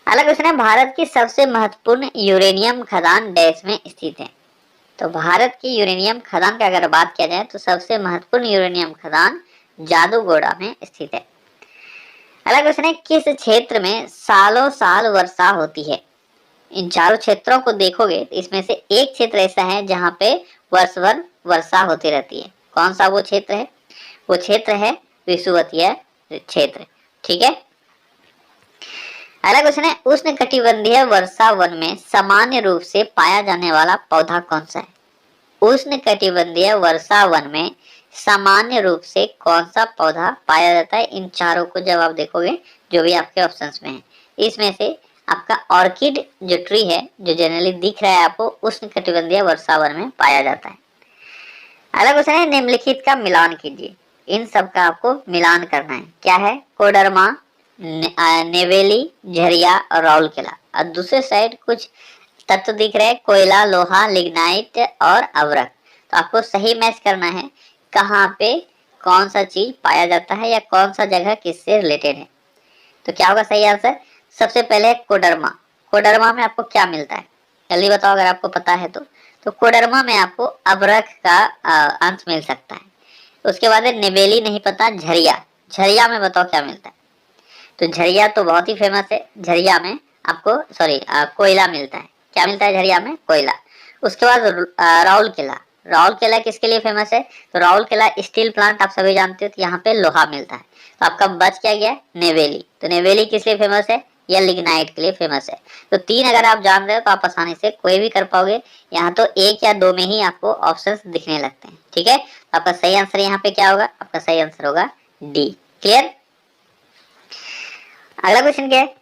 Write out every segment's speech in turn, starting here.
अगला क्वेश्चन है, भारत की सबसे महत्वपूर्ण यूरेनियम खदान डैश में स्थित है। तो भारत की यूरेनियम खदान का अगर बात किया जाए तो सबसे महत्वपूर्ण यूरेनियम खदान जादूगोड़ा में स्थित है। अगला क्वेश्चन है, किस क्षेत्र में सालों साल वर्षा होती है। इन चारों क्षेत्रों को देखोगे तो इसमें से एक क्षेत्र ऐसा है जहां पे वर्ष भर वर्षा होती रहती है। कौन सा वो क्षेत्र है? वो क्षेत्र है विषुवतीय क्षेत्र। ठीक है। अगला क्वेश्चन है, उष्ण कटिबंधीय वर्षा वन में सामान्य रूप से पाया जाने वाला पौधा कौन सा है। उष्ण कटिबंधीय वर्षा वन में सामान्य रूप से कौन सा पौधा पाया जाता है। इन चारों को जब आप देखोगे जो भी आपके ऑप्शंस में है, इसमें से आपका ऑर्किड जो ट्री है, जो जनरली दिख रहा है आपको, उष्ण कटिबंधीय वर्षा वन में पाया जाता है। अगला क्वेश्चन है, निम्नलिखित का मिलान कीजिए। इन सब का आपको मिलान करना है। क्या है? कोडरमा, नेवेली, झरिया और राउरकेला। और दूसरे साइड कुछ तत्व दिख रहे हैं, कोयला, लोहा, लिग्नाइट और अवरक। तो आपको सही मैच करना है कहाँ पे कौन सा चीज पाया जाता है या कौन सा जगह किससे रिलेटेड है। तो क्या होगा सही आंसर? सबसे पहले कोडरमा। कोडरमा में आपको क्या मिलता है, जल्दी बताओ अगर आपको पता है तो कोडरमा में आपको अबरख का अंश मिल सकता है। उसके बाद नेवेली नहीं पता, झरिया। झरिया में बताओ क्या मिलता है। तो झरिया तो बहुत ही फेमस है। झरिया में आपको कोयला मिलता है। क्या मिलता है झरिया में? कोयला। उसके बाद राउरकेला। राउरकेला किसके लिए फेमस है? तो राउरकेला स्टील प्लांट आप सभी जानते हो, तो यहाँ पे लोहा मिलता है। तो आपका बच क्या गया? नेवेली। तो नेवेली किस लिए फेमस है? या लिग्नाइट के लिए फेमस है। तो तीन अगर आप जान रहे हो तो आप आसानी से कोई भी कर पाओगे। यहाँ तो एक या दो में ही आपको ऑप्शंस दिखने लगते हैं। ठीक है। तो आपका सही आंसर यहाँ पे क्या होगा? आपका सही आंसर होगा डी। क्लियर। अगला क्वेश्चन क्या है?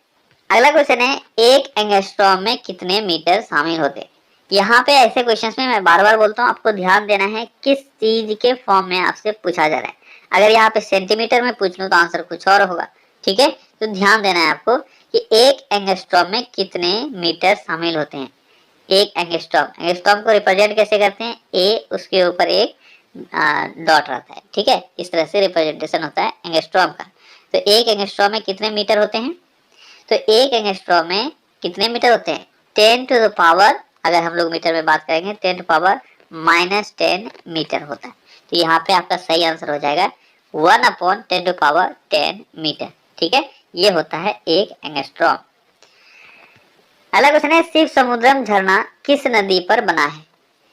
अगला क्वेश्चन है, एक एंगस्ट्रॉम में कितने मीटर शामिल होते हैं। यहाँ पे ऐसे क्वेश्चंस में मैं बार बार बोलता हूँ, आपको ध्यान देना है किस चीज के फॉर्म में आपसे पूछा जा रहा है। अगर यहाँ पे सेंटीमीटर में पूछ लूँ तो आंसर कुछ और होगा। ठीक है। तो ध्यान देना है आपको कि एक एंगस्ट्रॉम में कितने मीटर शामिल होते हैं। एक एंगस्ट्रॉम, एंगस्ट्रॉम को रिप्रेजेंट कैसे करते हैं? ए, उसके ऊपर एक डॉट रहता है। ठीक है। इस तरह से रिप्रेजेंटेशन होता है एंगस्ट्रॉम का। तो एक एंगस्ट्रॉम में कितने मीटर होते हैं? तो एक एंगस्ट्रॉम में कितने मीटर होते हैं? 10 टू द पावर, अगर हम लोग मीटर में बात करेंगे, 10 टू पावर -10 मीटर होता है। तो यहाँ पे आपका सही आंसर हो जाएगा 1/10 टू पावर 10 मीटर। ठीक है। ये होता है एक एंगस्ट्रॉम। अगला क्वेश्चन है, शिव समुद्रम झरना किस नदी पर बना है।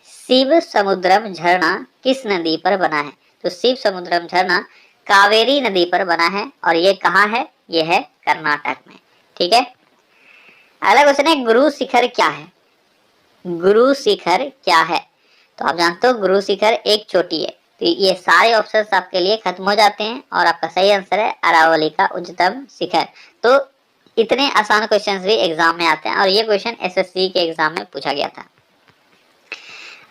शिव समुद्रम झरना किस नदी पर बना है? तो शिव समुद्रम झरना कावेरी नदी पर बना है। और ये कहाँ है? ये है कर्नाटक में। ठीक है। अगला क्वेश्चन है, गुरु शिखर क्या है। गुरु शिखर क्या है? तो आप जानते हो गुरु शिखर एक चोटी है। तो ये सारे ऑप्शंस आपके लिए खत्म हो जाते हैं और आपका सही आंसर है अरावली का उच्चतम शिखर। तो इतने आसान क्वेश्चंस भी एग्जाम में आते हैं और ये क्वेश्चन एसएससी के एग्जाम में पूछा गया था।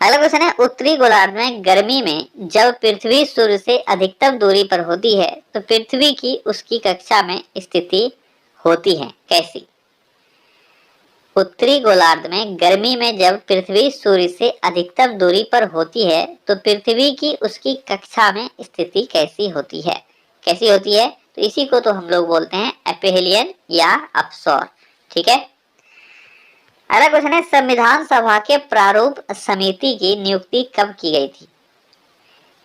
अगला क्वेश्चन है, उत्तरी गोलार्ध में गर्मी में जब पृथ्वी सूर्य से अधिकतम दूरी पर होती है तो पृथ्वी की उसकी कक्षा में स्थिति होती है कैसी। उत्तरी गोलार्ध में गर्मी में जब पृथ्वी सूर्य से अधिकतम दूरी पर होती है तो पृथ्वी की उसकी कक्षा में स्थिति कैसी होती है। कैसी होती है? तो इसी को तो हम लोग बोलते हैं एपिहेलियन या अपसौर। ठीक है। अगला क्वेश्चन है, संविधान सभा के प्रारूप समिति की नियुक्ति कब की गई थी।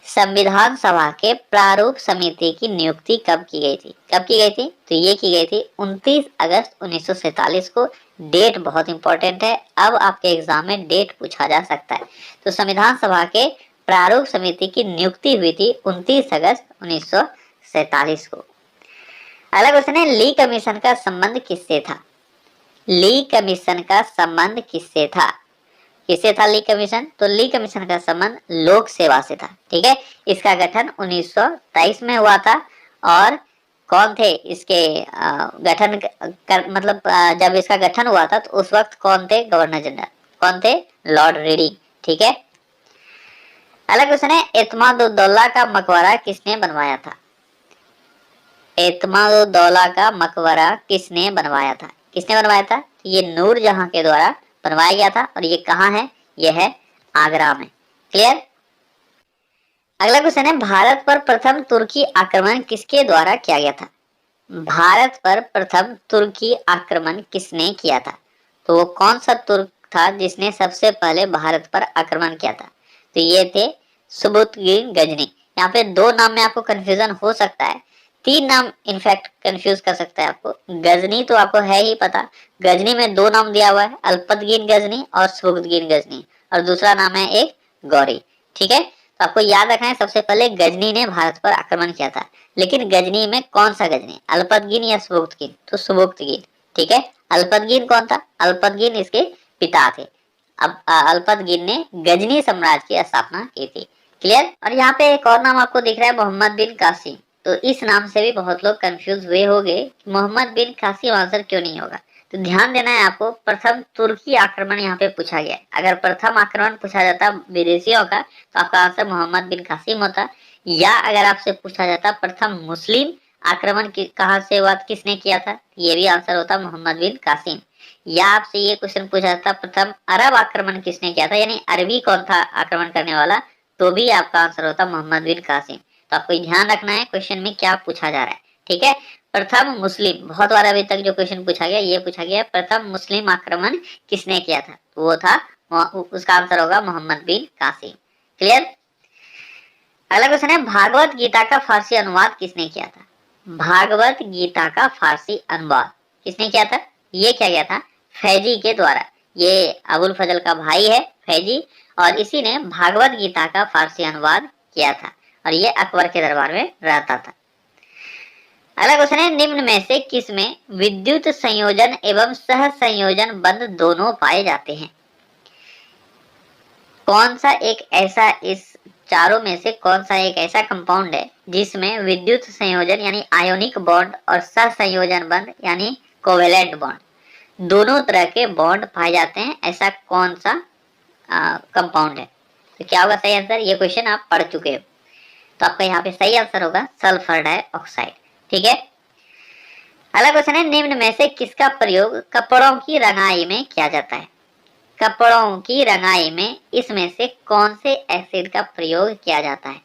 संविधान सभा के प्रारूप समिति की नियुक्ति कब की गई थी? कब की गई थी? तो ये की गई थी 29 अगस्त 1947 को। डेट बहुत इंपॉर्टेंट है, अब आपके एग्जाम में डेट पूछा जा सकता है। तो संविधान सभा के प्रारूप समिति की नियुक्ति हुई थी 29 अगस्त 1947 को। अगला क्वेश्चन है, ली कमीशन का संबंध किससे था। ली कमीशन का संबंध किससे था? किससे था ली कमीशन? तो ली कमीशन का संबंध लोक सेवा से था। ठीक है। इसका गठन 1923 में हुआ था। और कौन थे इसके गठन कर, मतलब जब इसका गठन हुआ था तो उस वक्त कौन थे गवर्नर जनरल? कौन थे? Lord reading. ठीक है। अगला क्वेश्चन है, एतमादुद्दौला का मकबरा किसने बनवाया था। एतमादुद्दौला का मकबरा किसने बनवाया था? किसने बनवाया था? ये नूरजहां के द्वारा बनवाया गया था। और ये कहाँ है? ये है आगरा में। क्लियर। अगला क्वेश्चन है, भारत पर प्रथम तुर्की आक्रमण किसके द्वारा किया गया था। भारत पर प्रथम तुर्की आक्रमण किसने किया था? तो वो कौन सा तुर्क था जिसने सबसे पहले भारत पर आक्रमण किया था? तो ये थे सुबुतगिन गजनी। यहाँ पे दो नाम में आपको कंफ्यूजन हो सकता है, तीन नाम इनफैक्ट कंफ्यूज कर सकता है आपको। गजनी तो आपको है ही पता, गजनी में दो नाम दिया हुआ है, अल्पतगीन गजनी और सुबुतगिन गजनी, और दूसरा नाम है एक गौरी। ठीक है, तो आपको याद रखना है सबसे पहले गजनी ने भारत पर आक्रमण किया था, लेकिन गजनी में कौन सा गजनी, अल्पतगीन या सुबुक्तगीन? तो सुबुक्तगीन। ठीक है, अल्पतगीन कौन था? अल्पतगीन इसके पिता थे। अब अल्पतगीन ने गजनी साम्राज्य की स्थापना की थी। क्लियर? और यहाँ पे एक और नाम आपको दिख रहा है, मोहम्मद बिन कासिम। तो इस नाम से भी बहुत लोग कंफ्यूज हुए होंगे, मोहम्मद बिन कासिम आंसर क्यों नहीं होगा। तो ध्यान देना है आपको, प्रथम तुर्की आक्रमण यहाँ पे पूछा गया। अगर प्रथम आक्रमण पूछा जाता विदेशियों का तो आपका आंसर मोहम्मद बिन कासिम होता, या अगर आपसे पूछा जाता प्रथम मुस्लिम आक्रमण कहाँ से हुआ, किसने किया था, ये भी आंसर होता मोहम्मद बिन कासिम। या आपसे ये क्वेश्चन पूछा जाता प्रथम अरब आक्रमण किसने किया था, यानी अरबी कौन था आक्रमण करने वाला, तो भी आपका आंसर होता मोहम्मद बिन कासिम। तो आपको ध्यान रखना है क्वेश्चन में क्या पूछा जा रहा है। ठीक है, प्रथम मुस्लिम, बहुत बार अभी तक जो क्वेश्चन पूछा गया ये पूछा गया प्रथम मुस्लिम आक्रमण किसने किया था, तो वो था, उसका आंसर होगा मोहम्मद बिन कासिम। क्लियर? अगला क्वेश्चन है, भागवत गीता का फारसी अनुवाद किसने किया था? भागवत गीता का फारसी अनुवाद किसने किया था? ये क्या गया था? फैजी के द्वारा। ये अबुल फजल का भाई है फैजी, और इसी ने भागवत गीता का फारसी अनुवाद किया था, और ये अकबर के दरबार में रहता था। अगला क्वेश्चन है, निम्न में से किस में विद्युत संयोजन एवं सह संयोजन बंध दोनों पाए जाते हैं? कौन सा एक ऐसा, इस चारों में से कौन सा एक ऐसा कंपाउंड है जिसमें विद्युत संयोजन यानी आयोनिक बॉन्ड और सह संयोजन बंध यानी कोवेलेंट बॉन्ड, दोनों तरह के बॉन्ड पाए जाते हैं? ऐसा कौन सा कंपाउंड है? तो क्या होगा सही आंसर? ये क्वेश्चन आप पढ़ चुके हो, तो आपका यहाँ पे सही आंसर होगा सल्फर डाइऑक्साइड। ठीक है, अगला क्वेश्चन है, निम्न में से किसका प्रयोग कपड़ों की रंगाई में किया जाता है? कपड़ों की रंगाई में इसमें से कौन से एसिड का प्रयोग किया जाता है?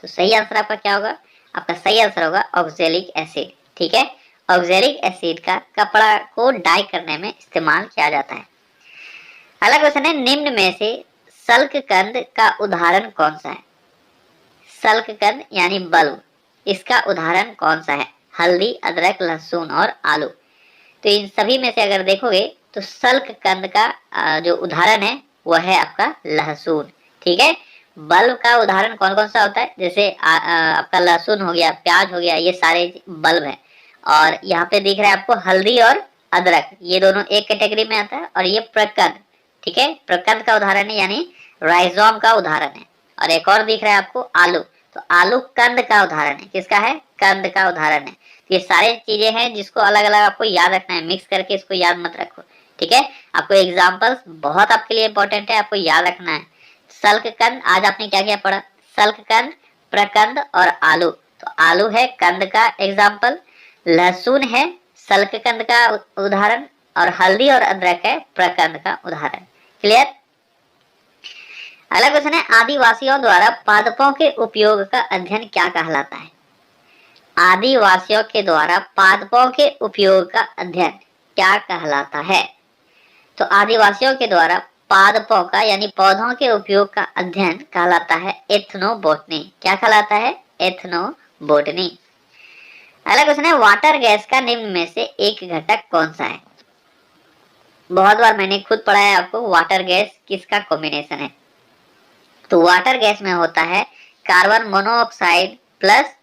तो सही आंसर आपका क्या होगा? आपका सही आंसर होगा ऑक्जेलिक एसिड। ठीक है, ऑक्जेलिक एसिड का कपड़ा को डाई करने में इस्तेमाल किया जाता है। अगला क्वेश्चन है, निम्न में से सल्ककंद का उदाहरण कौन सा है? सल्ककंद यानी बल्ब, इसका उदाहरण कौन सा है? हल्दी, अदरक, लहसुन और आलू। तो इन सभी में से अगर देखोगे तो सल्ककंद का जो उदाहरण है वह है आपका लहसुन। ठीक है, बल्ब का उदाहरण कौन कौन सा होता है? जैसे आपका लहसुन हो गया, प्याज हो गया, ये सारे बल्ब है। और यहाँ पे दिख रहा है आपको हल्दी और अदरक, ये दोनों एक कैटेगरी में आता है। और ये प्रकंद, ठीक है, प्रकंद का उदाहरण है, यानी राइजोम का उदाहरण है। और एक और दिख रहा है आपको आलू, तो आलू कंद का उदाहरण है। किसका है? कंद का उदाहरण है। ये सारे चीजें हैं जिसको अलग अलग आपको याद रखना है, मिक्स करके इसको याद मत रखो। ठीक है, आपको एग्जाम्पल्स बहुत आपके लिए इंपॉर्टेंट है, आपको याद रखना है। सल्ककंद, आज आपने क्या क्या पढ़ा? सल्ककंद, प्रकंद और आलू। तो आलू है कंद का एग्जाम्पल, लहसुन है सल्ककंद का उदाहरण, और हल्दी और अदरक है प्रकंद का उदाहरण। क्लियर? अगला क्वेश्चन है, आदिवासियों द्वारा पादपों के उपयोग का अध्ययन क्या कहलाता है? आदिवासियों के द्वारा पादपों के उपयोग का अध्ययन क्या कहलाता है? तो आदिवासियों के द्वारा पादपों का यानी पौधों के उपयोग का अध्ययन कहलाता है एथनोबोटनी। क्या कहलाता है? एथनोबोटनी। अगला क्वेश्चन है, वाटर गैस का निम्न में से एक घटक कौन सा है? बहुत बार मैंने खुद पढ़ा है आपको, वाटर गैस किसका कॉम्बिनेशन है? तो वाटर गैस में होता है कार्बन मोनोऑक्साइड प्लस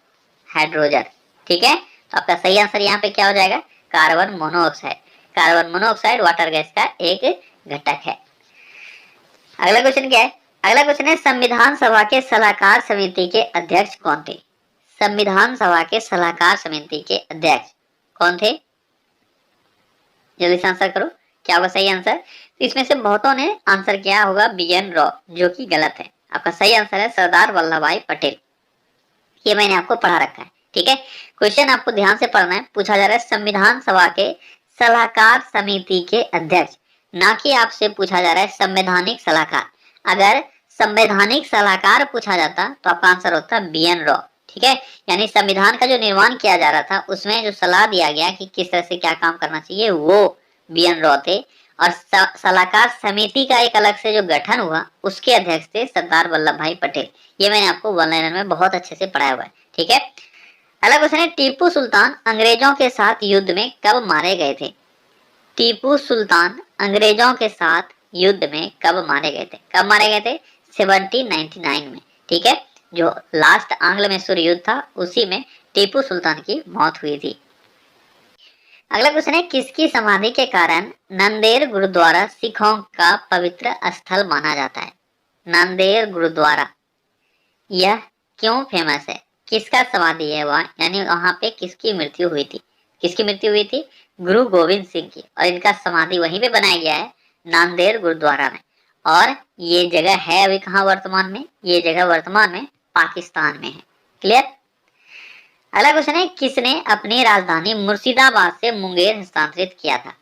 हाइड्रोजन। ठीक है, तो आपका सही आंसर यहाँ पे क्या हो जाएगा? Carbon monoxide. Carbon monoxide water gas का एक घटक है। अगला क्वेश्चन क्या है? अगला क्वेश्चन है, संविधान सभा के सलाहकार समिति के अध्यक्ष कौन थे? संविधान सभा के सलाहकार समिति के अध्यक्ष कौन थे? जल्दी से आंसर करो, क्या होगा सही आंसर? तो इसमें से बहुतों ने आंसर किया होगा BN राव, जो कि गलत है। आपका सही आंसर है सरदार वल्लभ भाई पटेल। ये मैंने आपको पढ़ा रखा है। ठीक है, क्वेश्चन आपको ध्यान से पढ़ना है। पूछा जा रहा है संविधान सभा के सलाहकार समिति के अध्यक्ष, ना कि आपसे पूछा जा रहा है संवैधानिक सलाहकार। अगर संवैधानिक सलाहकार पूछा जाता तो आपका आंसर होता BN राव। ठीक है, यानी संविधान का जो निर्माण किया जा रहा था उसमें जो सलाह दिया गया कि किस तरह से क्या काम करना चाहिए, वो बी.एन. राव थे। और सलाहकार समिति का एक अलग से जो गठन हुआ उसके अध्यक्ष थे सरदार वल्लभ भाई पटेल। ये मैंने आपको वन लाइनर में बहुत अच्छे से पढ़ाया हुआ है। ठीक है, अगला क्वेश्चन है, टीपू सुल्तान अंग्रेजों के साथ युद्ध में कब मारे गए थे? टीपू सुल्तान अंग्रेजों के साथ युद्ध में कब मारे गए थे? कब मारे गए थे? 1799 में। ठीक है, जो लास्ट आंग्ल मैसूर युद्ध था उसी में टीपू सुल्तान की मौत हुई थी। अगला क्वेश्चन है, किसकी समाधि के कारण नंदेड़ गुरुद्वारा सिखों का पवित्र स्थल माना जाता है? नंदेड़ गुरुद्वारा यह क्यों फेमस है? किसका समाधि है वहाँ, यानी वहाँ पे किसकी मृत्यु हुई थी? किसकी मृत्यु हुई थी? गुरु गोविंद सिंह की। और इनका समाधि वहीं पे बनाया गया है, नांदेड़ गुरुद्वारा में। और ये जगह है अभी कहाँ वर्तमान में? ये जगह वर्तमान में पाकिस्तान में है। क्लियर? अगला क्वेश्चन है, किसने अपनी राजधानी मुर्शिदाबाद से मुंगेर हस्तांतरित किया था?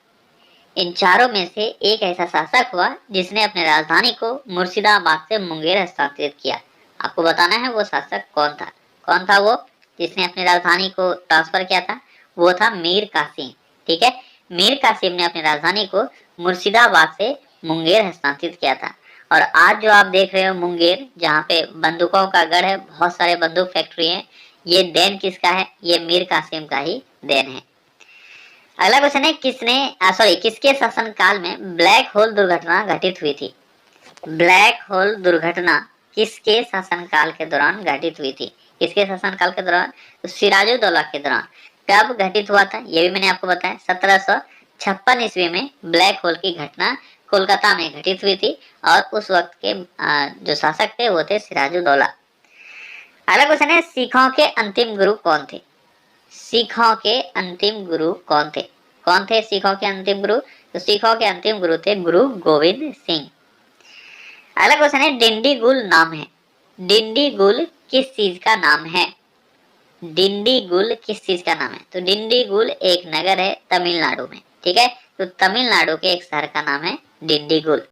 इन चारों में से एक ऐसा शासक हुआ जिसने अपनी राजधानी को मुर्शिदाबाद से मुंगेर हस्तांतरित किया। आपको बताना है वो शासक कौन था। कौन था वो जिसने अपनी राजधानी को ट्रांसफर किया था? वो था मीर कासिम। ठीक है, मीर कासिम ने अपनी राजधानी को मुर्शिदाबाद से मुंगेर हस्तांतरित किया था। और आज जो आप देख रहे हो मुंगेर, जहाँ पे बंदूकों का गढ़ है, बहुत सारे बंदूक फैक्ट्री है, ये देन किसका है? ये मीर कासिम का ही देन है। अगला क्वेश्चन है, किसके शासनकाल में ब्लैक होल दुर्घटना घटित हुई थी? ब्लैक होल दुर्घटना किसके शासनकाल के दौरान घटित हुई थी? किसके शासनकाल के दौरान? तो सिराजुद्दौला के दौरान। कब घटित हुआ था ये भी मैंने आपको बताया, 1756 ईस्वी में ब्लैक होल की घटना कोलकाता में घटित हुई थी। और उस वक्त के जो शासक थे वो थे सिराजुद्दौला। अगला क्वेश्चन है, सिखों के अंतिम गुरु कौन थे? सिखों के अंतिम गुरु कौन थे? कौन थे सिखों के अंतिम गुरु? तो सिखों के अंतिम गुरु थे गुरु गोविंद सिंह। अगला क्वेश्चन है, डिंडीगुल नाम है। डिंडीगुल किस चीज का नाम है? डिंडीगुल किस चीज का नाम है? तो डिंडीगुल एक नगर है तमिलनाडु में। ठीक है, तो तमिलनाडु के एक शहर का नाम है डिंडीगुल।